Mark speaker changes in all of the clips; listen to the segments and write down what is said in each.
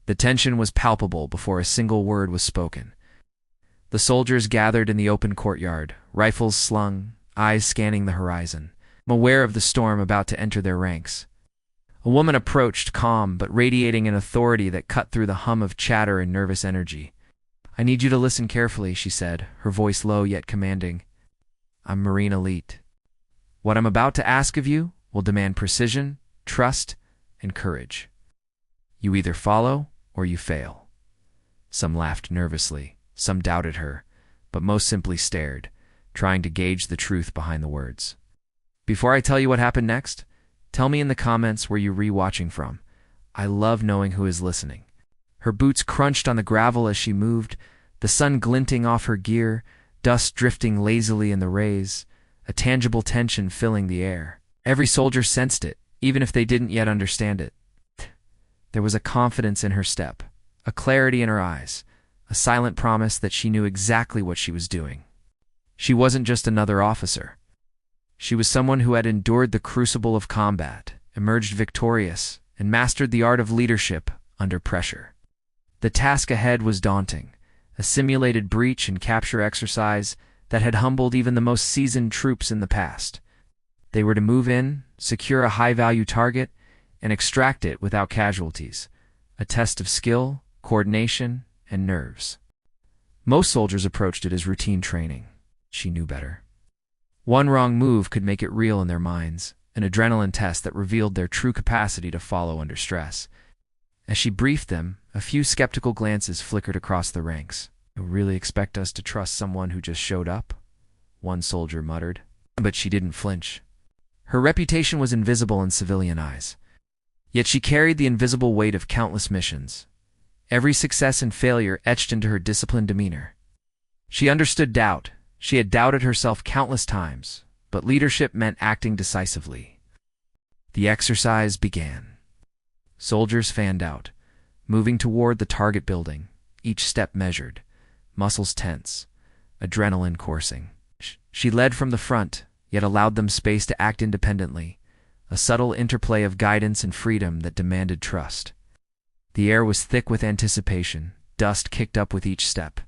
Speaker 1: The tension was palpable before a single word was spoken. The soldiers gathered in the open courtyard, rifles slung, eyes scanning the horizon, aware of the storm about to enter their ranks. A woman approached, calm but radiating an authority that cut through the hum of chatter and nervous energy. "I need you to listen carefully," she said, her voice low yet commanding. "I'm Marine Elite. What I'm about to ask of you will demand precision, trust, and courage. You either follow or you fail." Some laughed nervously, some doubted her, but most simply stared, trying to gauge the truth behind the words. "Before I tell you what happened next, tell me in the comments where you're re-watching from. I love knowing who is listening." Her boots crunched on the gravel as she moved, the sun glinting off her gear, dust drifting lazily in the rays, a tangible tension filling the air. Every soldier sensed it, even if they didn't yet understand it. There was a confidence in her step, a clarity in her eyes, a silent promise that she knew exactly what she was doing. She wasn't just another officer. She was someone who had endured the crucible of combat, emerged victorious, and mastered the art of leadership under pressure. The task ahead was daunting, a simulated breach and capture exercise that had humbled even the most seasoned troops in the past. They were to move in, secure a high-value target, and extract it without casualties, a test of skill, coordination, and nerves. Most soldiers approached it as routine training. She knew better. One wrong move could make it real in their minds, an adrenaline test that revealed their true capacity to follow under stress. As she briefed them, a few skeptical glances flickered across the ranks. "You really expect us to trust someone who just showed up?" one soldier muttered. But she didn't flinch. Her reputation was invisible in civilian eyes. Yet she carried the invisible weight of countless missions, every success and failure etched into her disciplined demeanor. She understood doubt. She had doubted herself countless times, but leadership meant acting decisively. The exercise began. Soldiers fanned out, moving toward the target building, each step measured, muscles tense, adrenaline coursing. She led from the front, yet allowed them space to act independently, a subtle interplay of guidance and freedom that demanded trust. The air was thick with anticipation, dust kicked up with each step,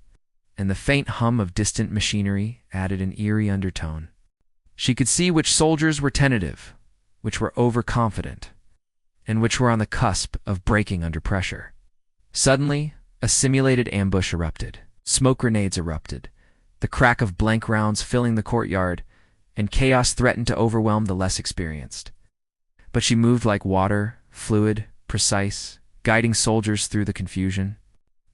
Speaker 1: and the faint hum of distant machinery added an eerie undertone. She could see which soldiers were tentative, which were overconfident, and which were on the cusp of breaking under pressure. Suddenly, a simulated ambush erupted. Smoke grenades erupted, the crack of blank rounds filling the courtyard, and chaos threatened to overwhelm the less experienced. But she moved like water, fluid, precise, guiding soldiers through the confusion.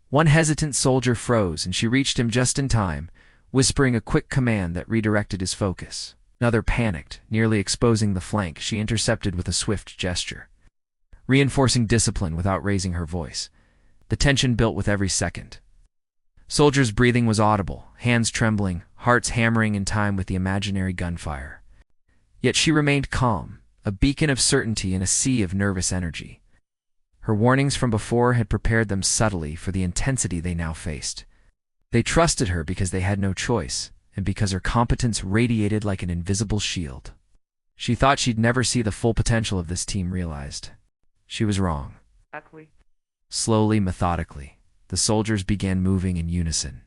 Speaker 1: One hesitant soldier froze, and she reached him just in time, whispering a quick command that redirected his focus. Another panicked, nearly exposing the flank she intercepted with a swift gesture, reinforcing discipline without raising her voice. The tension built with every second. Soldiers' breathing was audible, hands trembling, hearts hammering in time with the imaginary gunfire. Yet she remained calm, a beacon of certainty in a sea of nervous energy. Her warnings from before had prepared them subtly for the intensity they now faced. They trusted her because they had no choice, and because her competence radiated like an invisible shield. She thought she'd never see the full potential of this team realized. She was wrong. Slowly, methodically, the soldiers began moving in unison.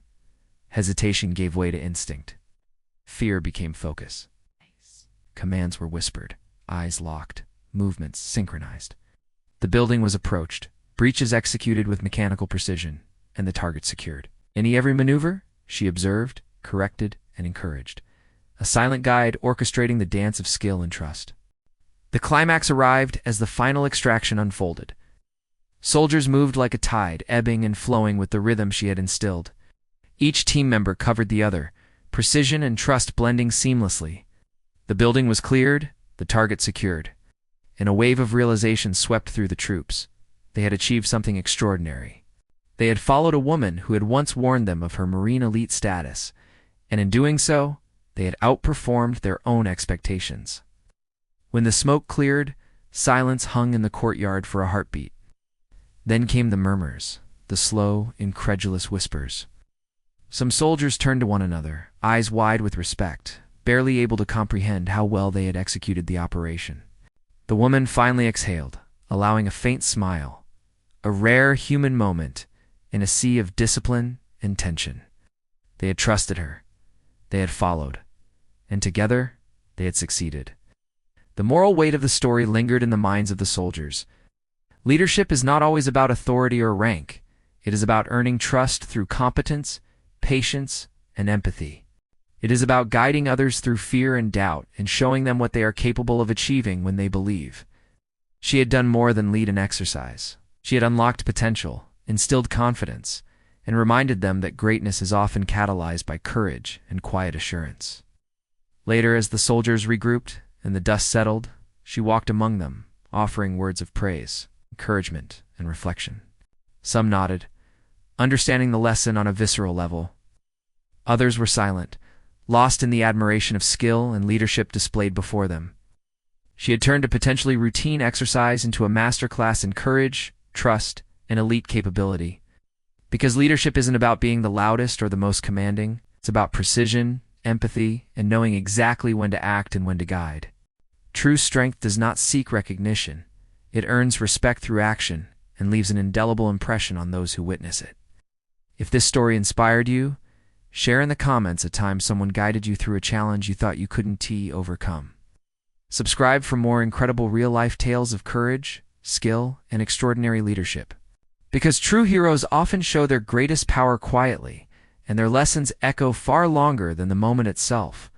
Speaker 1: Hesitation gave way to instinct. Fear became focus. Commands were whispered, eyes locked, movements synchronized. The building was approached, breaches executed with mechanical precision, and the target secured. In every maneuver, she observed, corrected, and encouraged, a silent guide orchestrating the dance of skill and trust. The climax arrived as the final extraction unfolded. Soldiers moved like a tide, ebbing and flowing with the rhythm she had instilled. Each team member covered the other, precision and trust blending seamlessly. The building was cleared, the target secured, and a wave of realization swept through the troops. They had achieved something extraordinary. They had followed a woman who had once warned them of her Marine Elite status, and in doing so, they had outperformed their own expectations. When the smoke cleared, silence hung in the courtyard for a heartbeat. Then came the murmurs, the slow, incredulous whispers. Some soldiers turned to one another, eyes wide with respect, barely able to comprehend how well they had executed the operation. The woman finally exhaled, allowing a faint smile, a rare human moment in a sea of discipline and tension. They had trusted her. They had followed. And together, they had succeeded. The moral weight of the story lingered in the minds of the soldiers. Leadership is not always about authority or rank. It is about earning trust through competence, patience, and empathy. It is about guiding others through fear and doubt and showing them what they are capable of achieving when they believe. She had done more than lead an exercise. She had unlocked potential, instilled confidence, and reminded them that greatness is often catalyzed by courage and quiet assurance. Later, as the soldiers regrouped and the dust settled, she walked among them, offering words of praise, encouragement, and reflection. Some nodded, understanding the lesson on a visceral level. Others were silent, lost in the admiration of skill and leadership displayed before them. She had turned a potentially routine exercise into a masterclass in courage, trust, and elite capability. Because leadership isn't about being the loudest or the most commanding, it's about precision, empathy, and knowing exactly when to act and when to guide. True strength does not seek recognition. It earns respect through action and leaves an indelible impression on those who witness it. If this story inspired you, share in the comments a time someone guided you through a challenge you thought you couldn't overcome. Subscribe for more incredible real-life tales of courage, skill, and extraordinary leadership. Because true heroes often show their greatest power quietly, and their lessons echo far longer than the moment itself.